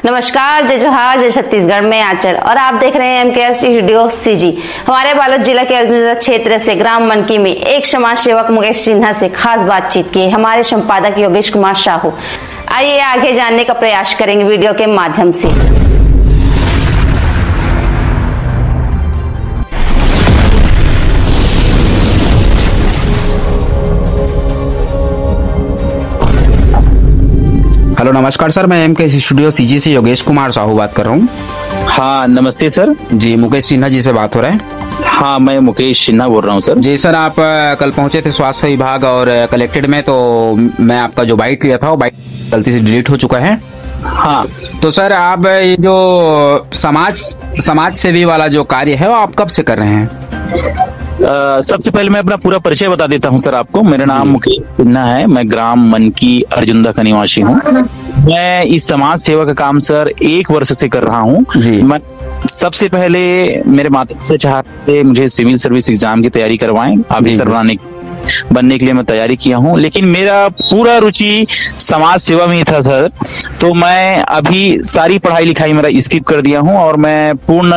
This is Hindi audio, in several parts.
नमस्कार, जय जोहार, जय छत्तीसगढ़ में आंचल और आप देख रहे हैं MKS स्टूडियो CG। हमारे बालोद जिला के अर्जुन क्षेत्र से ग्राम मनकी में एक समाज सेवक मुकेश सिन्हा से खास बातचीत की हमारे संपादक योगेश कुमार साहू। आइए आगे जानने का प्रयास करेंगे वीडियो के माध्यम से। हेलो नमस्कार सर, मैं MKS स्टूडियो CG से योगेश कुमार साहू बात कर रहा हूँ। हाँ नमस्ते सर। जी, मुकेश सिन्हा जी से बात हो रहा है। हाँ, मैं मुकेश सिन्हा बोल रहा हूँ सर। जी सर, आप कल पहुंचे थे स्वास्थ्य विभाग और कलेक्टेड में, तो मैं आपका जो बाइट लिया था वो बाइट गलती से डिलीट हो चुका है। हाँ, तो सर आप ये जो समाज सेवी वाला जो कार्य है वो आप कब से कर रहे हैं? सबसे पहले मैं अपना पूरा परिचय बता देता हूँ सर आपको। मेरा नाम मुकेश सिन्हा है, मैं ग्राम मनकी अर्जुंदा का निवासी हूँ। मैं इस समाज सेवा का काम सर 1 वर्ष से कर रहा हूँ। मैं सबसे पहले मेरे माता पिता चाहते मुझे सिविल सर्विस एग्जाम की तैयारी करवाएं, ऑफिसर बनने के लिए मैं तैयारी किया हूँ, लेकिन मेरा पूरा रुचि समाज सेवा में ही था सर। तो मैं अभी सारी पढ़ाई लिखाई मेरा स्किप कर दिया हूँ और मैं पूर्ण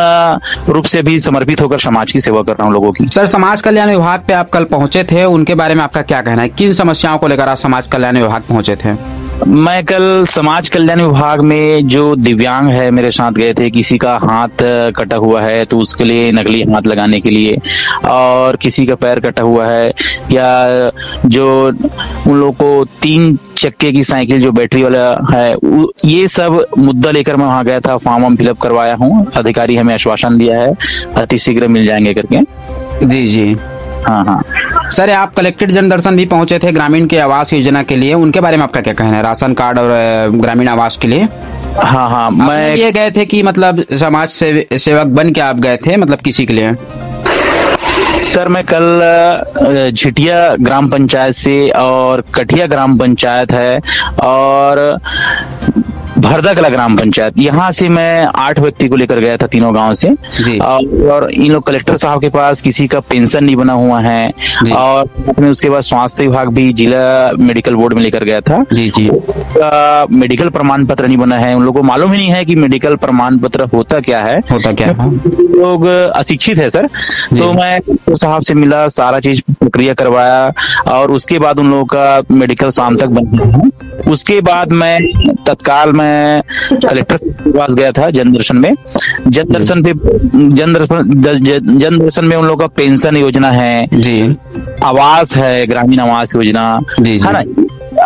रूप से भी समर्पित होकर समाज की सेवा कर रहा हूँ लोगों की। सर, समाज कल्याण विभाग पे आप कल पहुंचे थे, उनके बारे में आपका क्या कहना है? किन समस्याओं को लेकर आप समाज कल्याण विभाग पहुंचे थे? मैं कल समाज कल्याण विभाग में जो दिव्यांग है मेरे साथ गए थे, किसी का हाथ कटा हुआ है तो उसके लिए नकली हाथ लगाने के लिए, और किसी का पैर कटा हुआ है, या जो उन लोगों को 3 चक्के की साइकिल जो बैटरी वाला है, ये सब मुद्दा लेकर मैं वहां गया था। फॉर्म फिलअप करवाया हूँ। अधिकारी हमें आश्वासन दिया है अतिशीघ्र मिल जाएंगे करके। जी। हाँ। सर, आप कलेक्टेड जन दर्शन भी पहुंचे थे ग्रामीण के आवास योजना के लिए, उनके बारे में आपका क्या कहना है? राशन कार्ड और ग्रामीण आवास के लिए। हाँ, मैं ये गए थे कि मतलब समाज सेवक बन के आप गए थे, मतलब किसी के लिए? सर, मैं कल झिटिया ग्राम पंचायत से और कठिया ग्राम पंचायत है और भरदा कला ग्राम पंचायत, यहाँ से मैं 8 व्यक्ति को लेकर गया था, तीनों गांव से। और इन लोग कलेक्टर साहब के पास किसी का पेंशन नहीं बना हुआ है, और अपने उसके बाद स्वास्थ्य विभाग भी जिला मेडिकल बोर्ड में लेकर गया था। मेडिकल प्रमाण पत्र नहीं बना है, उन लोगों को मालूम ही नहीं है कि मेडिकल प्रमाण पत्र होता क्या है। लोग अशिक्षित है सर। तो मैं कलेक्टर साहब से मिला, सारा चीज प्रक्रिया करवाया और उसके बाद उन लोगों का मेडिकल शाम तक बन गया। उसके बाद मैं तत्काल कलेक्टर के पास गया था जन दर्शन में। जन दर्शन में उन लोगों का पेंशन योजना है जी, आवास है, ग्रामीण आवास योजना है ना,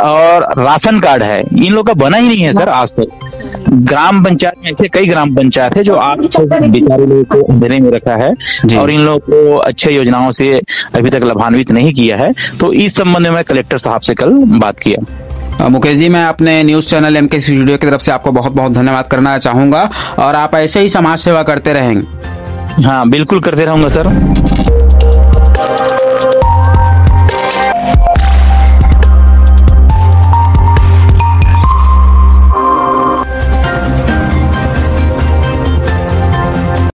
और राशन कार्ड है। इन लोगों का बना ही नहीं है सर आज तक। ग्राम पंचायत में ऐसे कई ग्राम पंचायत है जो आप बेचारे लोगों को अंधेरे में रखा है और इन लोगों को अच्छे योजनाओं से अभी तक लाभान्वित नहीं किया है। तो इस संबंध में मैं कलेक्टर साहब से कल बात किया। मुकेश जी, मैं अपने न्यूज चैनल MKS स्टूडियो की तरफ से आपको बहुत बहुत धन्यवाद करना चाहूंगा और आप ऐसे ही समाज सेवा करते रहेंगे। हाँ, बिल्कुल करते रहूंगा सर।